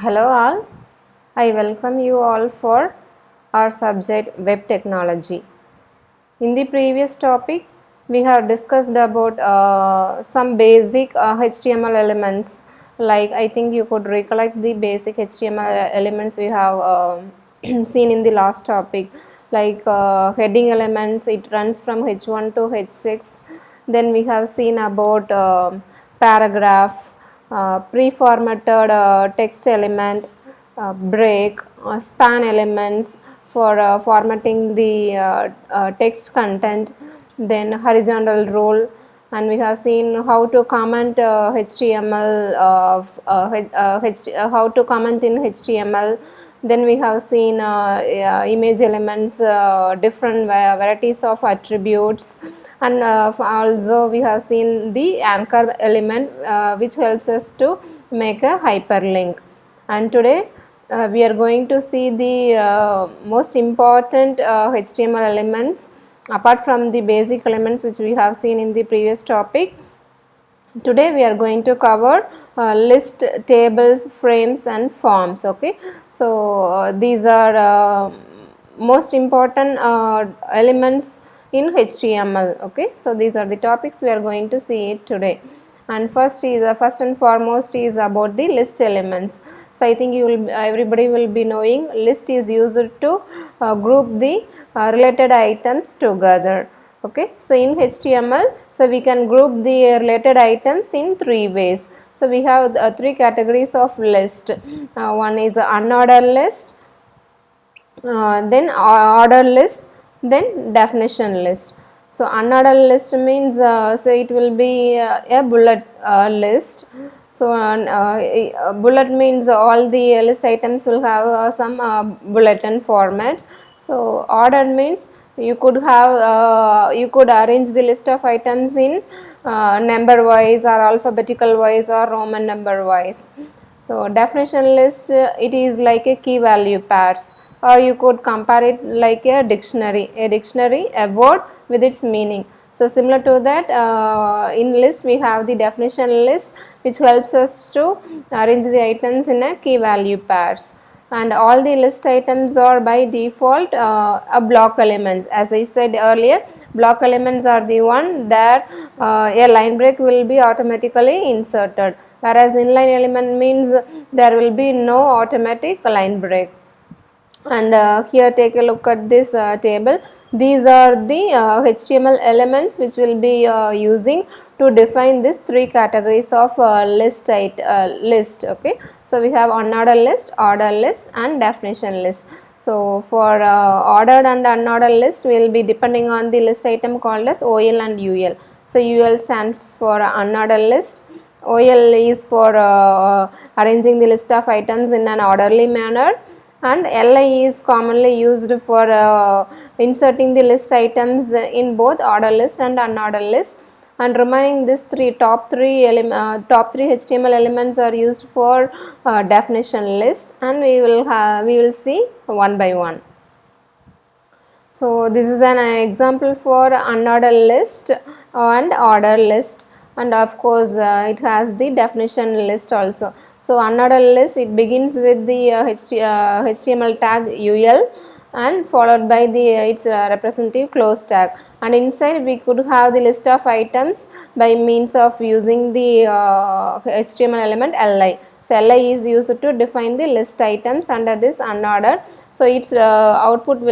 Hello all, I welcome you all for our subject web technology. In the previous topic, we have discussed about some basic HTML elements. Like I think you could recollect the basic HTML elements we have seen in the last topic. Like heading elements, it runs from H1 to H6. Then we have seen about paragraph, pre-formatted text element, break, span elements for formatting the text content, then horizontal rule, and we have seen how to comment HTML, how to comment in HTML. Then we have seen image elements, different varieties of attributes, and also we have seen the anchor element, which helps us to make a hyperlink. And today we are going to see the most important HTML elements apart from the basic elements which we have seen in the previous topic. Today we are going to cover list, tables, frames and forms. Okay, so these are most important elements in HTML. Okay, so these are the topics we are going to see it today. And first and foremost is about the list elements. So I think everybody will be knowing list is used to group the related items together. Okay, so in HTML, so we can group the related items in three ways. So we have three categories of list. One is unordered list, then ordered list, then definition list. So unordered list means so it will be a bullet list. So bullet means all the list items will have some bulletin format. So ordered means you could have you could arrange the list of items in number wise or alphabetical wise or Roman number wise. So definition list, it is like a key value pairs, or you could compare it like a dictionary, a word with its meaning. So similar to that, in list we have the definition list, which helps us to arrange the items in a key value pairs. And all the list items are by default a block elements. As I said earlier, block elements are the one that a line break will be automatically inserted, whereas inline element means there will be no automatic line break. And here take a look at this table. These are the HTML elements which will be using to define these three categories of list. Okay, so we have unordered list, ordered list and definition list. So for ordered and unordered list, we will be depending on the list item called as OL and UL. So UL stands for unordered list, OL is for arranging the list of items in an orderly manner, and LI is commonly used for inserting the list items in both ordered list and unordered list. And remaining this top three HTML elements are used for definition list, and we will see one by one. So this is an example for unordered list and ordered list, and of course it has the definition list also. So unordered list, it begins with the HTML tag UL and followed by the its representative close tag, and inside we could have the list of items by means of using the HTML element LI. So LI is used to define the list items under this unordered. So its output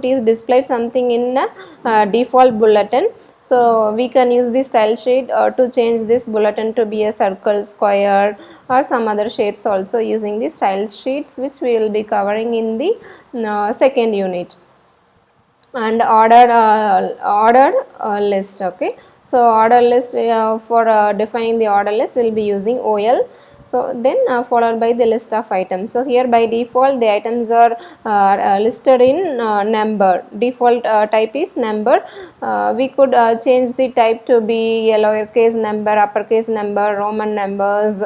is displayed something in a default bulletin. So we can use the style sheet to change this bulletin to be a circle, square or some other shapes also using the style sheets, which we will be covering in the second unit. And ordered list. Okay, so order list, for defining the order list we will be using OL. So then followed by the list of items. So here by default the items are listed in number. Default type is number. We could change the type to be a lowercase number, uppercase number, Roman numbers,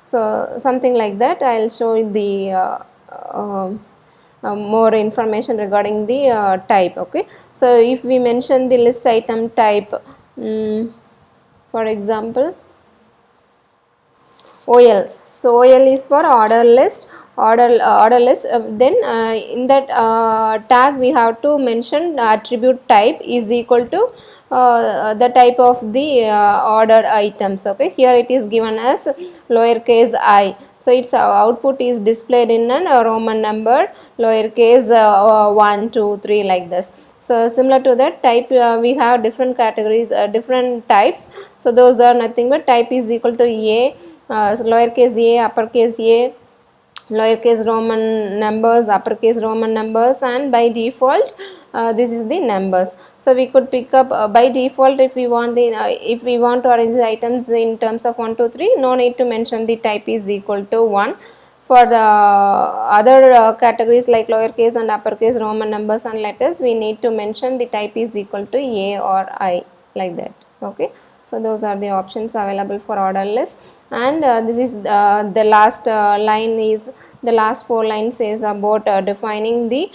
so something like that. I will show you the more information regarding the type. Okay, so if we mention the list item type, for example OL, So OL is for order list, order list. Then in that tag we have to mention attribute type is equal to the type of the ordered items. Okay, here it is given as lowercase I, so its output is displayed in a Roman number, lowercase 1 2 3 like this. So similar to that type, we have different categories, different types. So those are nothing but type is equal to A, lowercase a, uppercase a, lowercase Roman numbers, uppercase Roman numbers, and by default this is the numbers. So we could pick up by default if we want the if we want to arrange the items in terms of 1 2 3, no need to mention the type is equal to 1. For the other categories like lowercase and uppercase Roman numbers and letters, we need to mention the type is equal to A or I, like that. Okay, so those are the options available for order list. And this is the last line is the last 4 lines is about defining the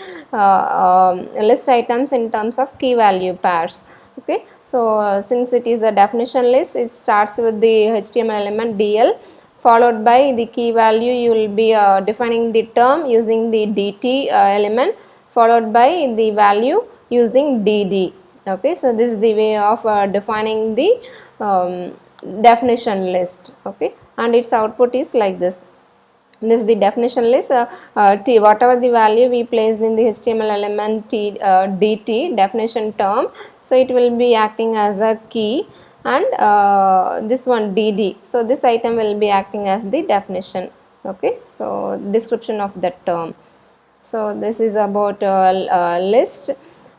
list items in terms of key value pairs. Okay, so since it is a definition list, it starts with the HTML element DL, followed by the key value. You will be defining the term using the DT element, followed by the value using DD. Okay, so this is the way of defining the definition list. Okay, and its output is like this. This is the definition list. T, whatever the value we placed in the HTML element T, DT definition term, so it will be acting as a key, and this one DD, so this item will be acting as the definition. Okay, so description of that term. So this is about list.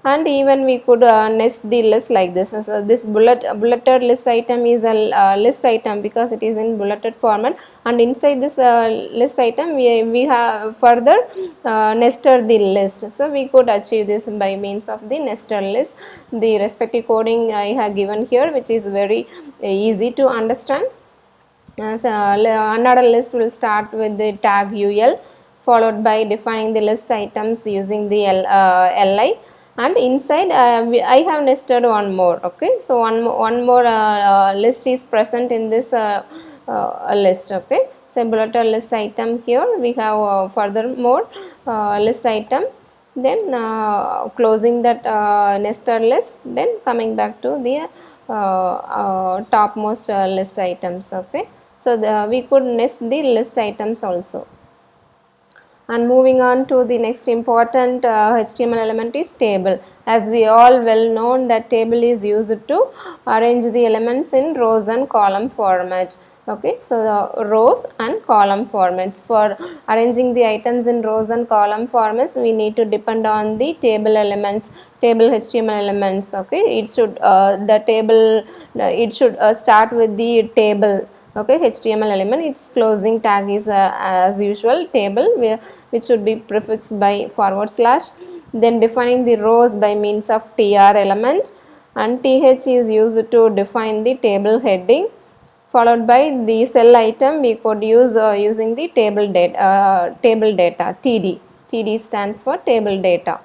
And even we could nest the list like this. So this bulleted list item is a list item because it is in bulleted format, and inside this list item we have further nested the list. So we could achieve this by means of the nested list. The respective coding I have given here, which is very easy to understand. So another list will start with the tag UL, followed by defining the list items using the LI, and inside I have nested one more. Okay, so one more list is present in this list. Okay, so bulleted list item, here we have furthermore list item, then closing that nested list, then coming back to the topmost list items. Okay, so we could nest the list items also. And moving on to the next important HTML element is table. As we all well known that table is used to arrange the elements in rows and column format. Okay, so the rows and column formats. For arranging the items in rows and column formats, we need to depend on the table elements, table HTML elements. Okay, it should the table it should start with the table. Okay, HTML element, its closing tag is as usual table, which should be prefixed by /, then defining the rows by means of tr element, and th is used to define the table heading, followed by the cell item we could use using the table data td. Td stands for table data.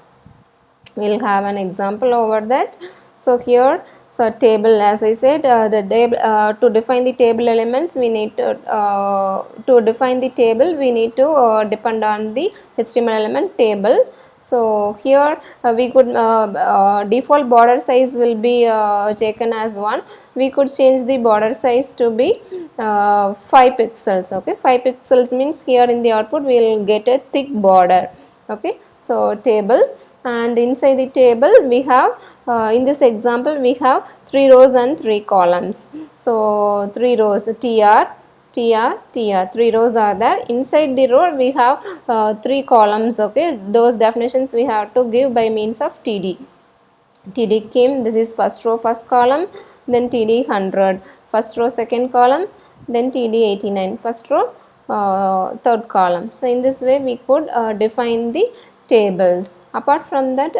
We'll have an example over that. So here, so table, as I said, the table to define the table elements, we need to define the table, we need to depend on the HTML element table. So here we could default border size will be taken as 1. We could change the border size to be 5 pixels. Okay, 5 pixels means here in the output we will get a thick border. Okay, so table, and inside the table we have in this example we have 3 rows and 3 columns. So 3 rows, tr, 3 rows are there. Inside the row we have 3 columns. Okay, those definitions we have to give by means of td. TD came, this is first row first column, then TD 100 first row second column, then TD 89 first row third column. So in this way we could define the tables. Apart from that,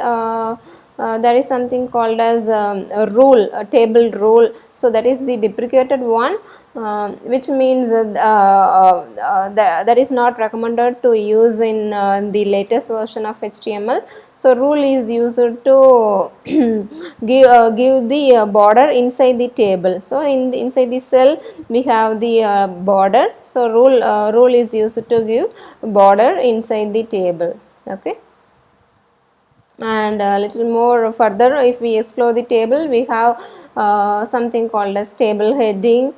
there is something called as a rule, a table rule. So that is the deprecated one, which means that is not recommended to use in the latest version of HTML. So rule is used to give the border inside the table. So inside the cell we have the border. So rule is used to give border inside the table. Okay. And a little more further, if we explore the table, we have something called as table heading,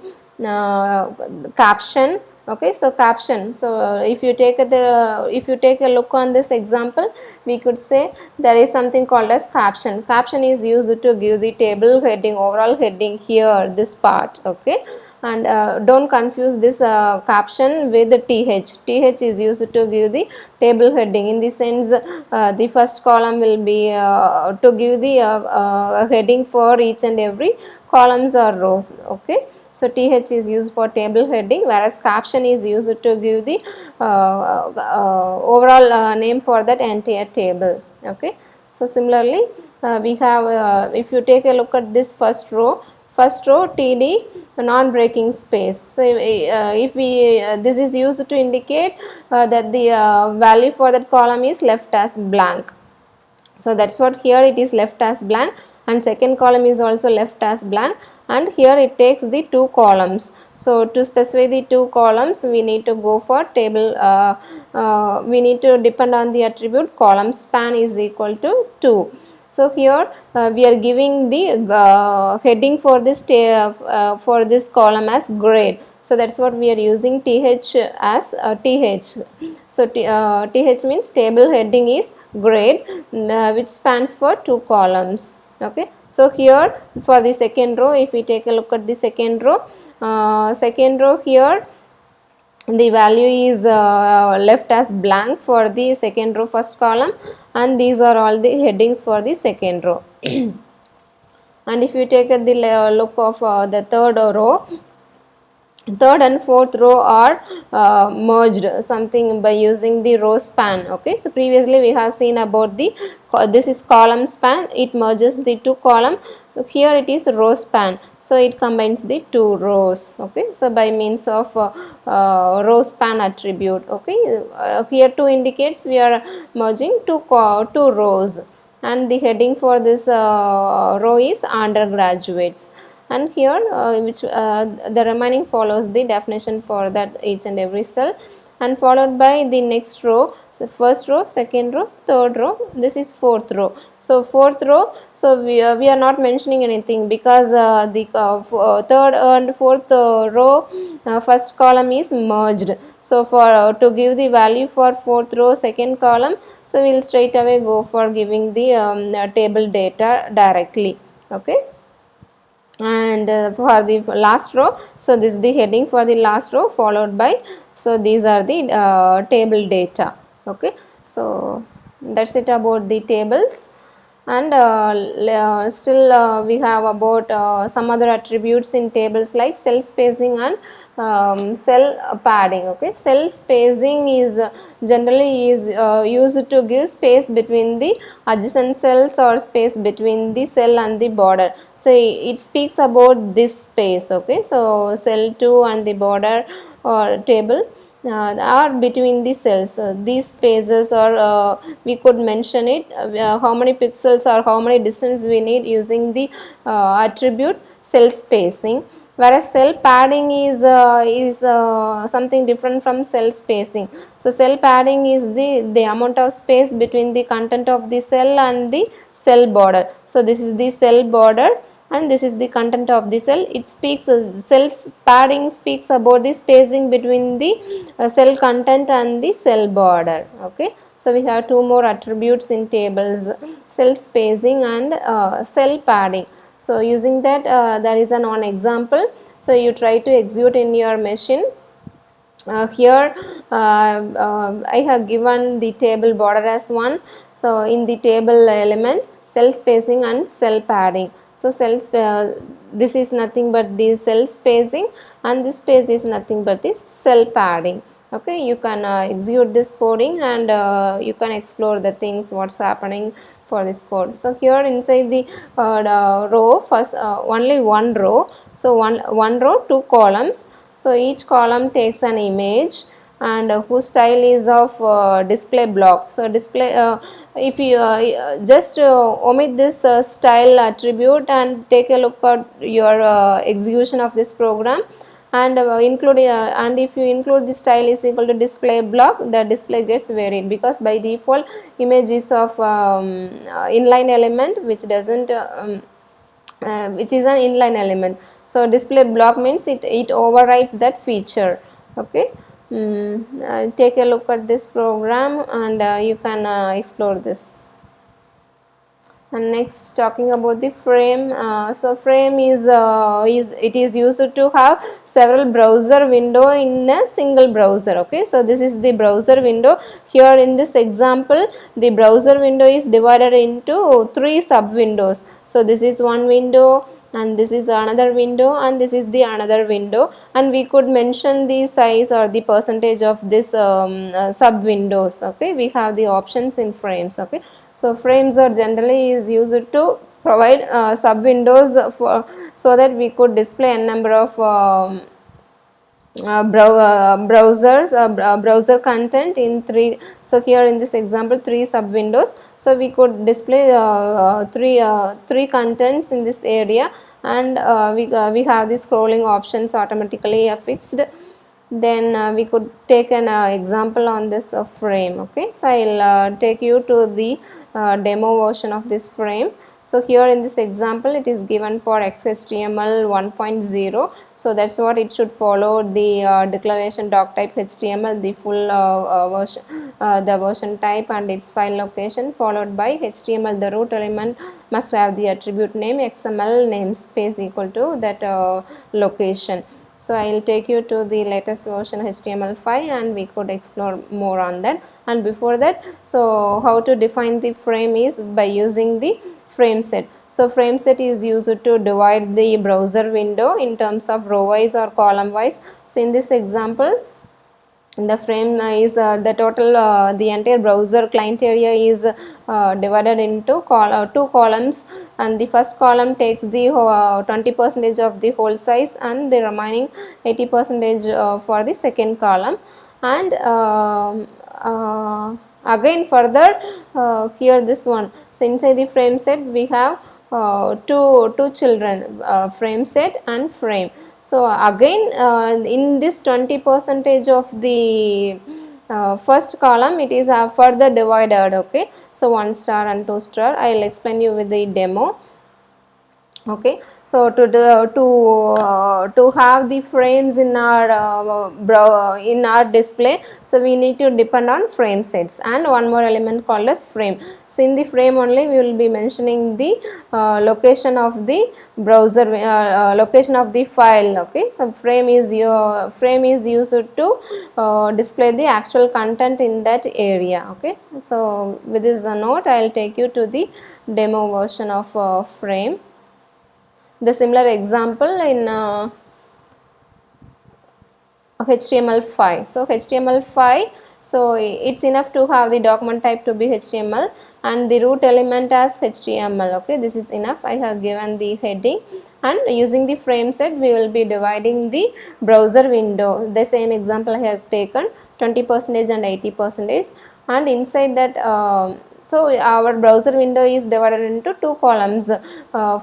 caption. Okay, so caption. So if you take a look on this example, we could say there is something called as caption. Caption is used to give the table heading, overall heading here, this part. Okay, and don't confuse this caption with the th is used to give the table heading. In the sense, the first column will be to give the heading for each and every columns or rows. Okay, so th is used for table heading, whereas caption is used to give the overall name for that entire table. Okay, so similarly we have if you take a look at this first row td non-breaking space. So if we this is used to indicate that the value for that column is left as blank. So that's what here it is left as blank, and second column is also left as blank, and here it takes the two columns. So to specify the two columns, we need to go for table, we need to depend on the attribute column span is equal to 2. So here we are giving the heading for this column as grade. So that's what we are using th as th. So th means table heading is grade, which spans for two columns. Okay, so here for the second row, if we take a look at the second row here, the value is left as blank for the second row first column, and these are all the headings for the second row. And if you take a look of the third row, third and fourth row are merged something by using the row span. Okay, so previously we have seen about the this is column span, it merges the two column. Here it is row span, so it combines the two rows. Okay, so by means of row span attribute. Okay, here 2 indicates we are merging two rows, and the heading for this row is undergraduates. And here the remaining follows the definition for that each and every cell, and followed by the next row. So first row, second row, third row, this is fourth row. So fourth row, so we are not mentioning anything, because the third and fourth row first column is merged. So for to give the value for fourth row second column, so we will straight away go for giving the table data directly. Okay, and for the last row, so this is the heading for the last row, followed by, so these are the table data. Okay, so that's it about the tables. And still we have about some other attributes in tables, like cell spacing and cell padding. Okay, cell spacing is generally is used to give space between the adjacent cells, or space between the cell and the border. So it speaks about this space. Okay, so cell 2 and the border or table are between the cells. These spaces, or we could mention it how many pixels or how many distance we need using the attribute cell spacing. Whereas cell padding is something different from cell spacing. So cell padding is the amount of space between the content of the cell and the cell border. So this is the cell border, and this is the content of the cell. It speaks cell padding speaks about the spacing between the cell content and the cell border. Okay, so we have two more attributes in tables, cell spacing and cell padding. So using that, there is an one example. So you try to execute in your machine. Here I have given the table border as 1. So in the table element, cell spacing and cell padding. So this is nothing but the cell spacing, and this space is nothing but the cell padding. Okay, you can execute this coding, and you can explore the things what's happening for this code. So here inside the row, first only one row, so one row, two columns. So each column takes an image, and whose style is of display block. So display, if you just omit this style attribute and take a look at your execution of this program, and and if you include the style is equal to display block, the display gets varied, because by default image is of inline element, which doesn't which is an inline element. So display block means it overrides that feature. Okay, take a look at this program, and you can explore this. And next, talking about the frame, so frame is it is used to have several browser window in a single browser. Okay, so this is the browser window. Here in this example, the browser window is divided into three sub windows. So this is one window, and this is another window, and this is the another window, and we could mention the size or the percentage of this sub windows. Okay, we have the options in frames. Okay, so frames are generally is used to provide sub windows for, so that we could display a number of browsers browser content in three. So here in this example, three sub windows, so we could display three contents in this area, and we have the scrolling options automatically affixed. Then we could take an example on this frame. Okay, so I'll take you to the demo version of this frame. So here in this example, it is given for XHTML 1.0. So that's what it should follow, the declaration doc type HTML, the full version, the version type and its file location, followed by HTML. The root element must have the attribute name, XML namespace equal to that location. So I will take you to the latest version HTML5, and we could explore more on that. And before that, so how to define the frame is by using the frame set. So frame set is used to divide the browser window in terms of row wise or column wise. So in this example, the frame is the total the entire browser client area is divided into two columns, and the first column takes the 20% of the whole size, and the remaining 80% for the second column. And again further, here this one, so inside the frame set we have two children, frame set and frame. So again in this 20% of the first column, it is further divided. Okay, so 1 star and 2 star. I will explain you with the demo. Okay, so to have the frames in our display, so we need to depend on frame sets and one more element called as frame. So in the frame only we will be mentioning the location of the browser, location of the file. Okay, so frame is used to display the actual content in that area. Okay, so with this note, I will take you to the demo version of frame. The similar example in HTML5. So HTML5, so it's enough to have the document type to be HTML and the root element as HTML. Okay, this is enough. I have given the heading, and using the frame set we will be dividing the browser window. The same example I have taken, 20% and 80%, and inside that so our browser window is divided into two columns.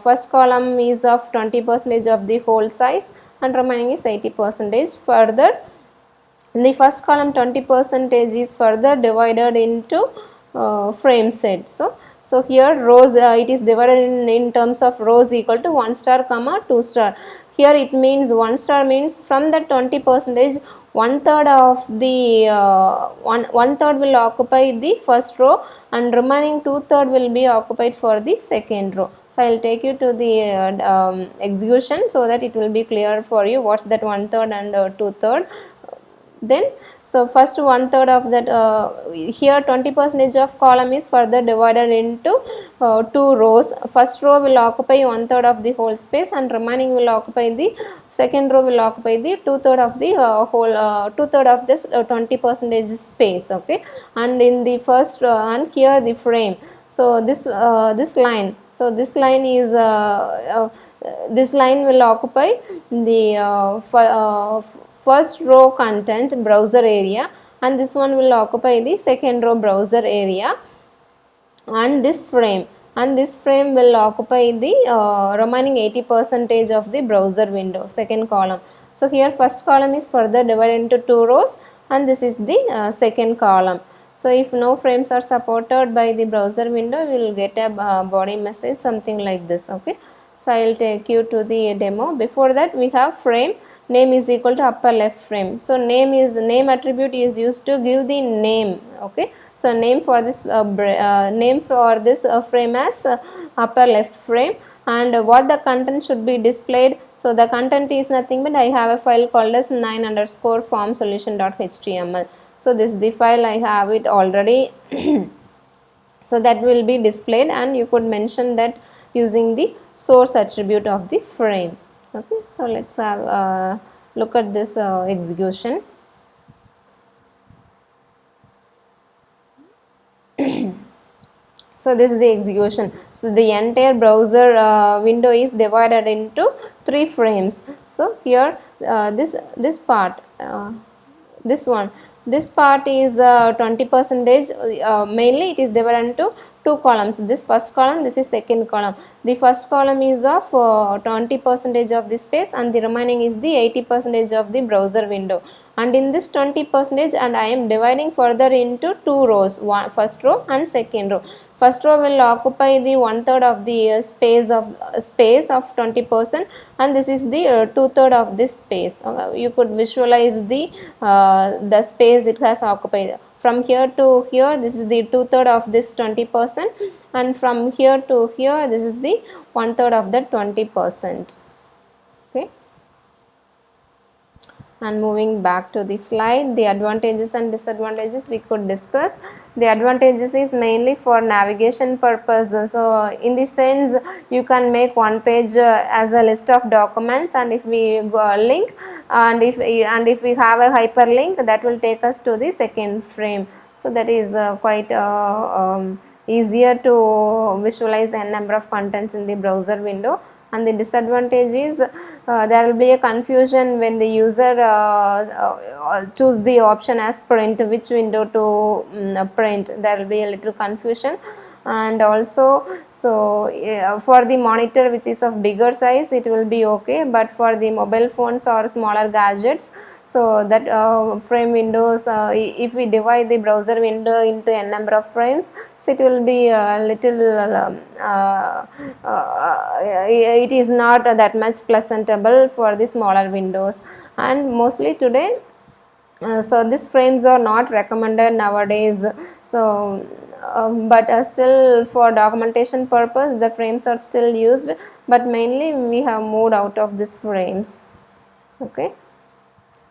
First column is of 20% of the whole size, and remaining is 80%. Further, in the first column 20% is further divided into frame set. So here rows, it is divided in terms of rows equal to 1 star comma 2 star. Here it means 1 star means from the 20%, one third of the one third will occupy the first row, and remaining 2/3 will be occupied for the second row. So I will take you to the execution so that it will be clear for you what's that 1/3 and 2/3. Then so first one third of that, here 20% of column is further divided into two rows. First row will occupy one third of the whole space, and remaining will occupy the second row will occupy the two third of the whole two third of this 20% space. Okay, and in the first and here the frame, so this line, so this line is this line will occupy the first row content browser area, and this one will occupy the second row browser area, and this frame will occupy the remaining 80% of the browser window, second column. So here first column is further divided into two rows, and this is the second column. So if no frames are supported by the browser window, we will get a body message something like this. Okay, so I will take you to the demo. Before that, we have frame name is equal to upper left frame. So name attribute is used to give the name. Okay, so name for this frame as upper left frame, and what the content should be displayed. So the content is nothing but I have a file called as 9_formsolution.html. So this is the file, I have it already. So that will be displayed, and you could mention that using the source attribute of the frame. Okay, so let's have look at this execution. So this is the execution. So the entire browser window is divided into 3 frames. So here this part, this part is 20%. Mainly it is divided into two columns. This first column, this is second column. The first column is of 20% of the space, and the remaining is the 80% of the browser window. And in this 20%, and I am dividing further into two rows, first row and second row. First row will occupy the one third of the space of 20%, and this is the two third of this space. You could visualize the space it has occupied. From here to here, this is the two third of this 20%, and from here to here, this is the one third of the 20%. Okay. And moving back to the slide, the advantages and disadvantages we could discuss. The advantages is mainly for navigation purposes. So in this sense, you can make one page as a list of documents, and if we go link, and if we have a hyperlink, that will take us to the second frame. So that is quite easier to visualize a number of contents in the browser window. And the disadvantage is there will be a confusion when the user choose the option as print, which window to print. There will be a little confusion. And also, so for the monitor which is of bigger size, it will be okay, but for the mobile phones or smaller gadgets, so that frame windows, if we divide the browser window into a number of frames, so it will be a little it is not that much presentable for the smaller windows. And mostly today, so these frames are not recommended nowadays. So but still for documentation purpose, the frames are still used, but mainly we have moved out of these frames. Okay,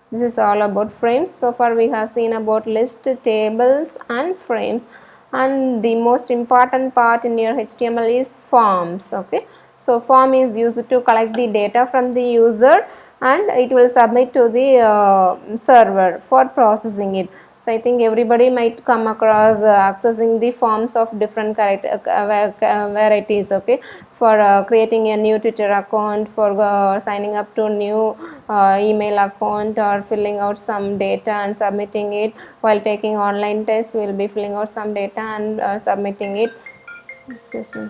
this is all about frames. So far we have seen about list, tables and frames, and the most important part in your HTML is forms. Okay, so form is used to collect the data from the user, and it will submit to the server for processing it. So I think everybody might come across accessing the forms of different varieties. Okay, for creating a new Twitter account, for signing up to new email account, or filling out some data and submitting it. While taking online tests, we will be filling out some data and submitting it. Excuse me.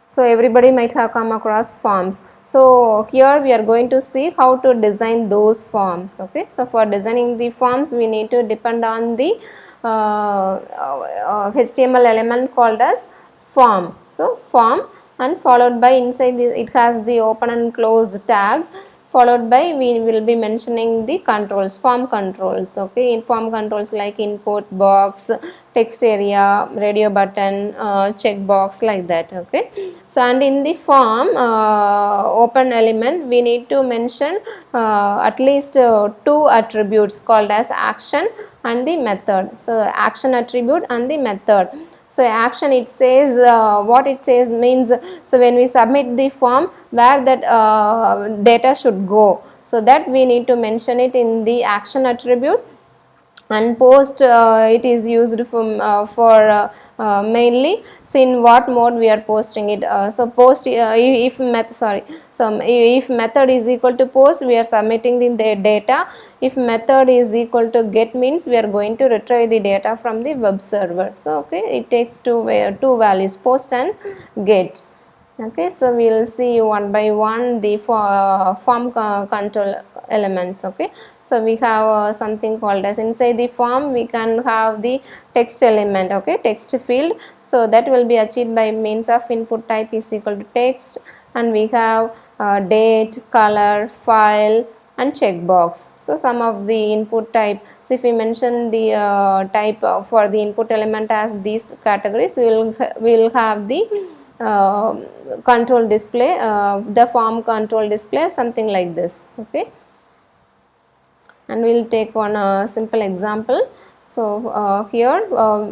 So everybody might have come across forms. So here we are going to see how to design those forms. Okay, so for designing the forms, we need to depend on the HTML element called as form. So form, and followed by inside it has the open and close tag. followed by we will be mentioning the controls, form controls. Okay, in form controls like input box, text area, radio button, check box, like that. Okay, so and in the form open element we need to mention at least two attributes called as action and the method. So action attribute and the method. So action, it says what it says means, so when we submit the form where that data should go, so that we need to mention it in the action attribute. And post, it is used for mainly, so in what mode we are posting it. So post, if method, sorry, so if method is equal to post, we are submitting the data. If method is equal to get, means we are going to retrieve the data from the web server. So okay, it takes two values, post and get. Okay, so we will see one by one the form control elements. Okay, so we have something called as, inside the form we can have the text element. Okay, text field, so that will be achieved by means of input type is equal to text, and we have date, color, file and checkbox. So some of the input type, so if we mention the type for the input element as these categories, we will have the control display, the form control display, something like this. Okay, and we will take one simple example. So here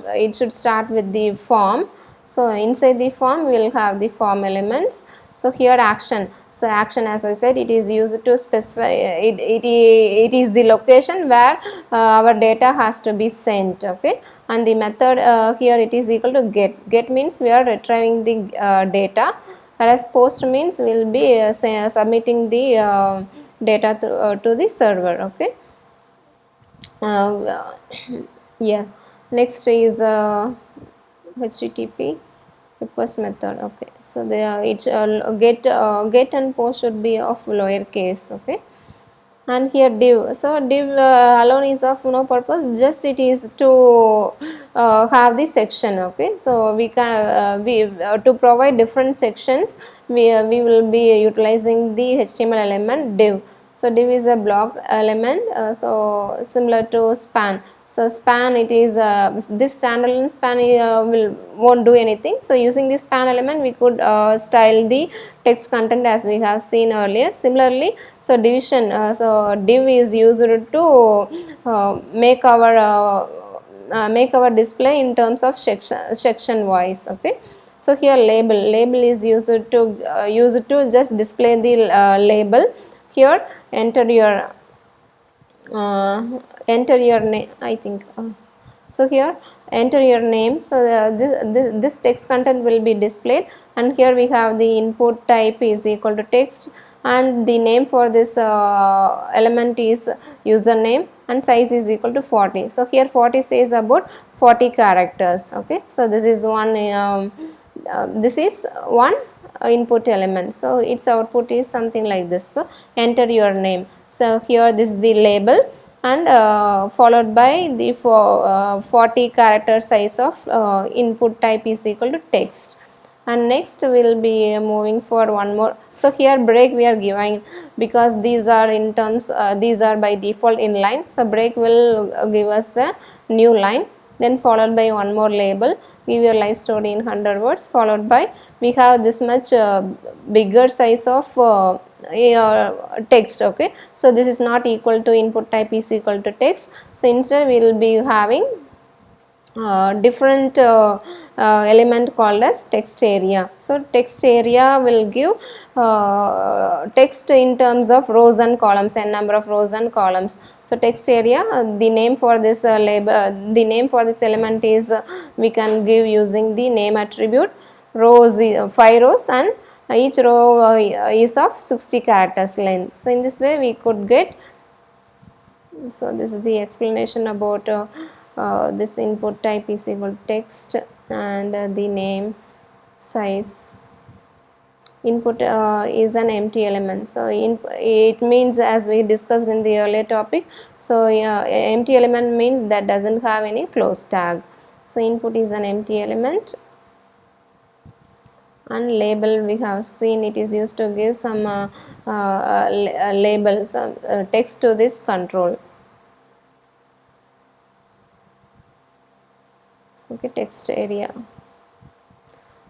it should start with the form. So inside the form we will have the form elements. So here action, so action, as I said, it is used to specify, it is the location where our data has to be sent. Okay, and the method here it is equal to get means we are retrieving the data, whereas post means we will be submitting the data to the server. Okay, uh, yeah, next is HTTP request method. Okay, so they are, it's get and post should be of lower case. Okay, and here div, so div alone is of no purpose, just it is to have the section. Okay, so we can to provide different sections, we will be utilizing the HTML element div. So div is a block element, so similar to span. So span, it is this standalone span won't do anything. So using this span element we could style the text content as we have seen earlier. Similarly, so division, so div is used to make our display in terms of section wise. Okay, so here label is used to just display the label. Here uh, enter your name, I think. So here enter your name, so this text content will be displayed, and here we have the input type is equal to text, and the name for this element is username, and size is equal to 40. So here 40 says about 40 characters. Okay, so this is one input element, so its output is something like this. So enter your name, so here this is the label, and followed by the 40 character size of input type is equal to text. And next we will be moving for one more. So here break we are giving, because these are in terms, these are by default inline, so break will give us a new line, then followed by one more label, give your life story in 100 words, followed by we have this much bigger size of text. Okay, so this is not equal to input type is equal to text, so instead we will be having different element called as text area. So text area will give text in terms of rows and columns, n number of rows and columns. So text area, the name for this label, the name for this element is we can give using the name attribute. Rows, 5 rows, and each row is of 60 characters length. So in this way we could get. So this is the explanation about this input type is equal to text, and the name, size. Input is an empty element, so it means, as we discussed in the earlier topic, so empty element means that doesn't have any close tag. So input is an empty element, And label, we have seen it is used to give some label, some text to this control. Okay, text area.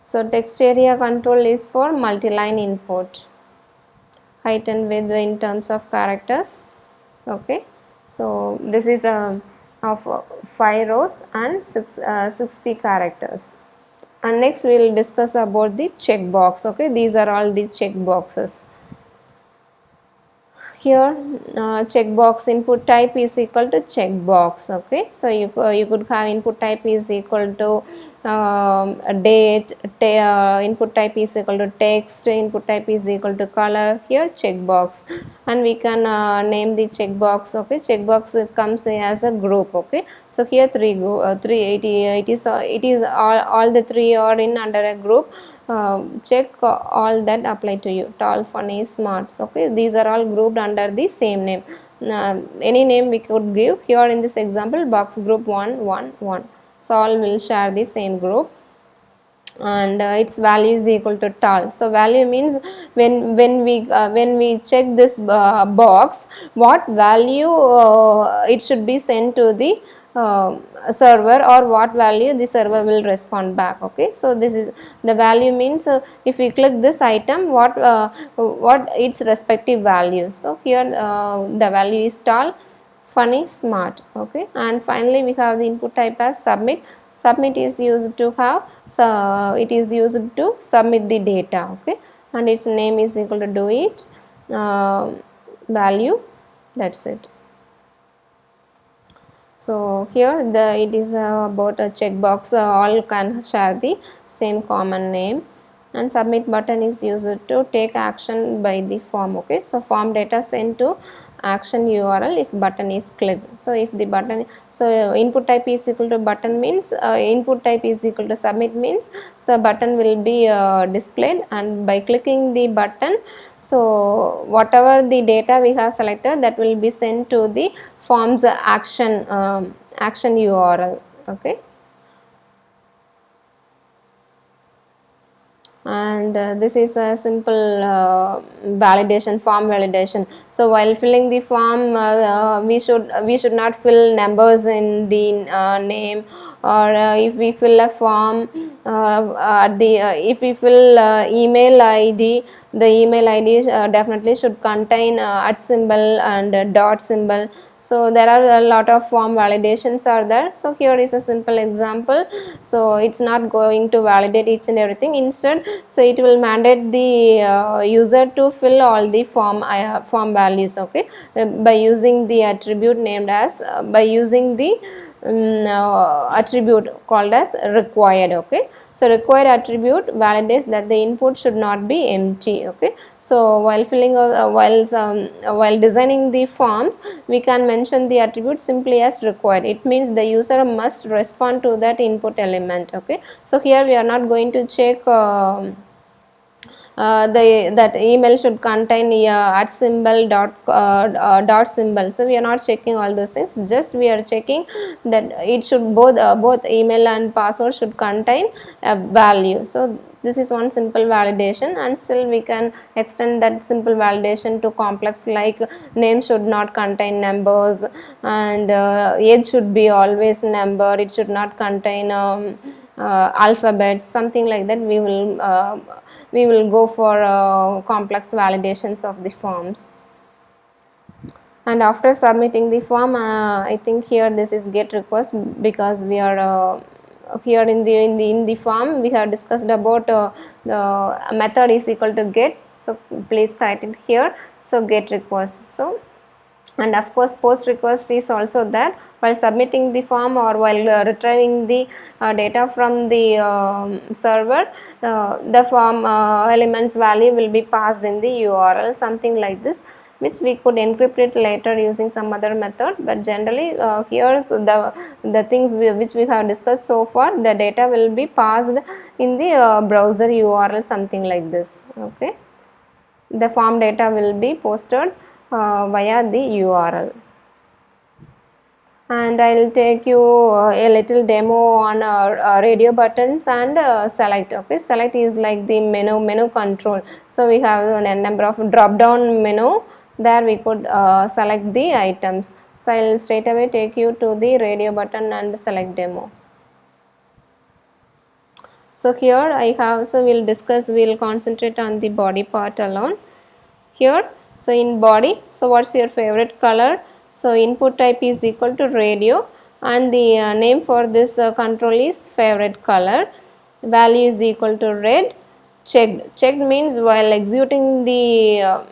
So text area control is for multi-line input, height and width in terms of characters. Okay, so this is of 5 rows and 60 characters. And next we will discuss about the checkbox. Okay, these are all the check boxes. Here checkbox input type is equal to checkbox. Okay, so you could have input type is equal to date, input type is equal to text, input type is equal to color. Here checkbox, and we can name the checkbox. Okay, checkbox comes as a group. Okay, so here it is all the three are in under a group. Check all that apply to you, tall, funny, smart. Okay, these are all grouped under the same name. Any name we could give. Here in this example, box group 1 1 1, so all will share the same group, and its value is equal to tall. So value means when we check this box, what value it should be sent to the server, or what value the server will respond back. Okay, so this is the value means if we click this item, what its respective value. So here the value is tall, funny, smart. Okay, and finally we have the input type as submit. Submit is used to have, so it is used to submit the data. Okay, and its name is equal to do it value. That's it. So here it is about a checkbox, all can share the same common name, and submit button is used to take action by the form. Okay, so form data sent to action URL if button is clicked. So if the button, so input type is equal to button means input type is equal to submit means, so button will be displayed, and by clicking the button, so whatever the data we have selected, that will be sent to the form's action action URL. Okay, and this is a simple validation, form validation. So while filling the form, we should not fill numbers in the name, or if we fill a form if we fill email ID, the email ID definitely should contain at symbol and dot symbol. So there are a lot of form validations are there. So here is a simple example. So it's not going to validate each and everything. Instead, so it will mandate the user to fill all the form values. Okay, by using the attribute named as by using the attribute called as required. Okay, so required attribute validates that the input should not be empty. Okay, so while filling while designing the forms, we can mention the attribute simply as required. It means the user must respond to that input element. Okay, so here we are not going to check that email should contain at symbol dot symbol. So we are not checking all those things, just we are checking that it should both email and password should contain a value. So this is one simple validation, and still we can extend that simple validation to complex, like name should not contain numbers, and age should be always number, it should not contain alphabets, something like that. We will go for complex validations of the forms. And after submitting the form, I think here this is get request, because we are here in the form we have discussed about the method is equal to get. So please write it here. So get request. So, and of course post request is also that while submitting the form or while retrieving the data from the server, the form elements value will be passed in the URL, something like this, which we could encrypt it later using some other method. But generally here, so the things which we have discussed so far, the data will be passed in the browser URL, something like this. Okay, the form data will be posted via the URL. and I'll take you a little demo on radio buttons and select. Okay, select is like the menu control. So we have a number of drop down menu, there we could select the items. So I'll straight away take you to the radio button and select demo. So here I have, so we'll concentrate on the body part alone here. So in body, so what's your favorite color? So input type is equal to radio, and the name for this control is favorite color. Value is equal to red. Checked means while executing the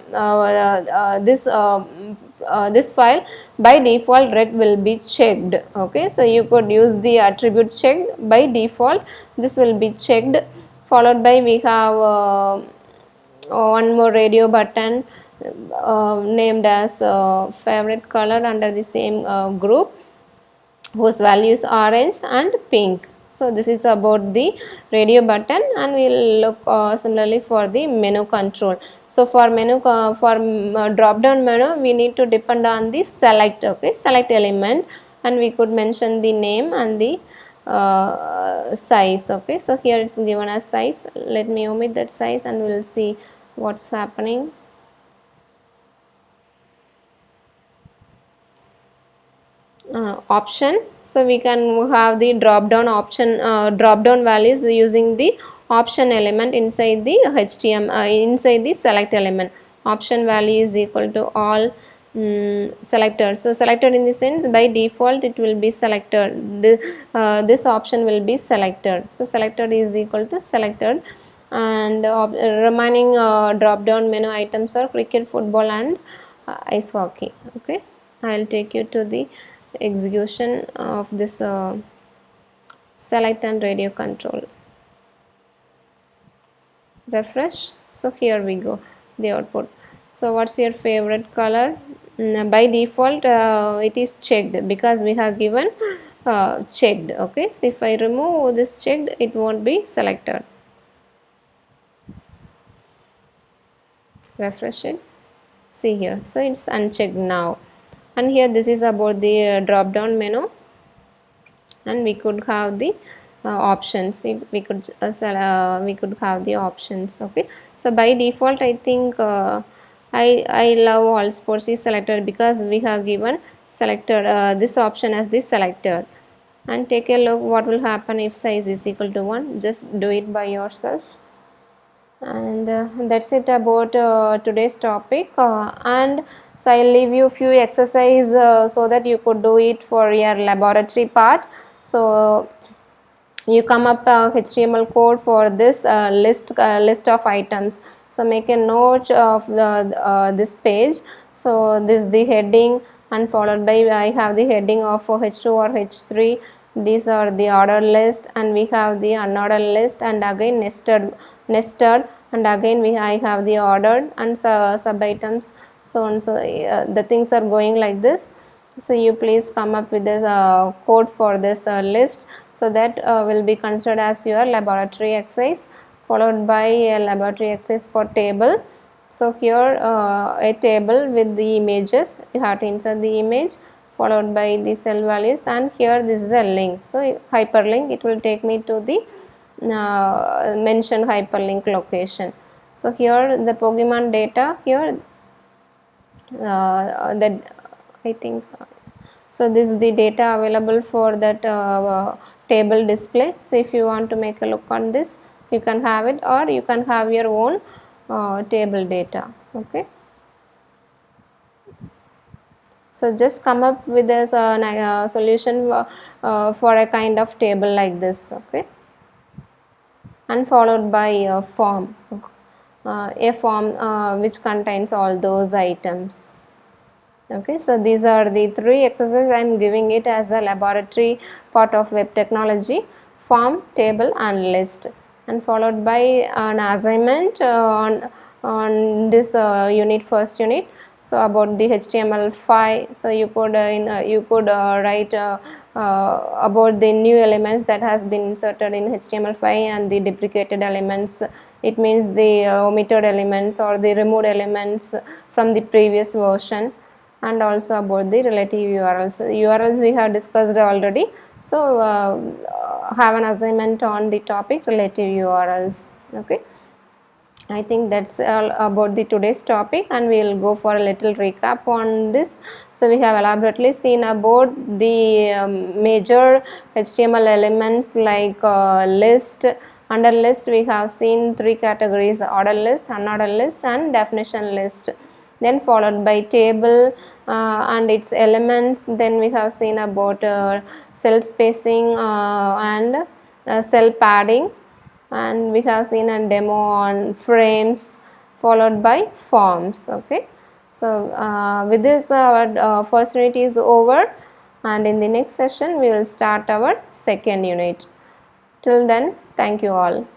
this file, by default red will be checked. Okay, so you could use the attribute checked. By default this will be checked. Followed by we have one more radio button named as favorite color under the same group, whose value is orange and pink. So this is about the radio button, and we'll look similarly for the menu control. So for menu drop down menu, we need to depend on the select. Okay, select element, and we could mention the name and the size. Okay, so here it's given as size. Let me omit that size and we'll see what's happening. Option, so we can have the drop down option, drop down values using the option element inside the HTML, inside the select element. Option value is equal to all selected. So selected in the sense by default it will be selected, this option will be selected. So selected is equal to selected, and remaining drop down menu items are cricket, football and ice hockey. Okay, I'll take you to the execution of this select and radio control. Refresh. So here we go, the output. So what's your favorite color? By default it is checked because we have given checked. Okay, so if I remove this checked, it won't be selected. Refresh it. See here, so it's unchecked now. And here this is about the drop down menu, and we could have the options. We could have the options. Okay, so by default I think I love all sports is selected because we have given selected this option as the selected. And take a look what will happen if size is equal to 1. Just do it by yourself. And that's it about today's topic, and so I'll leave you a few exercise so that you could do it for your laboratory part. So you come up HTML code for this list of items. So make a note of this page. So this is the heading, and followed by I have the heading of H2 or H3. These are the ordered list, and we have the unordered list, and again nested, and again I have the ordered and sub items, so on. So the things are going like this. So you please come up with this code for this list, so that will be considered as your laboratory exercise, followed by a laboratory exercise for table. So here a table with the images, you have to insert the image followed by the cell values, and here this is a link. So hyperlink, it will take me to the mentioned hyperlink location. So here the Pokemon data, here that I think so this is the data available for that table display. So if you want to make a look on this, you can have it, or you can have your own table data. Okay, so just come up with a solution for a kind of table like this. Okay, and followed by a form which contains all those items. Okay, so these are the 3 exercises. I am giving it as a laboratory part of web technology: form, table and list, and followed by an assignment on this first unit. So about the HTML5, so you could write about the new elements that has been inserted in HTML5 and the deprecated elements. It means the omitted elements or the removed elements from the previous version. and also about the relative URLs. URLs we have discussed already, so have an assignment on the topic relative URLs. Okay, I think that's all about the today's topic, and we will go for a little recap on this. So we have elaborately seen about the major HTML elements like list. Under list we have seen three categories: order list, unordered list, and definition list. Then followed by table and its elements. Then we have seen about cell spacing and cell padding, and we have seen a demo on frames followed by forms. Okay, so with this our first unit is over, and in the next session we will start our second unit. Till then, thank you all.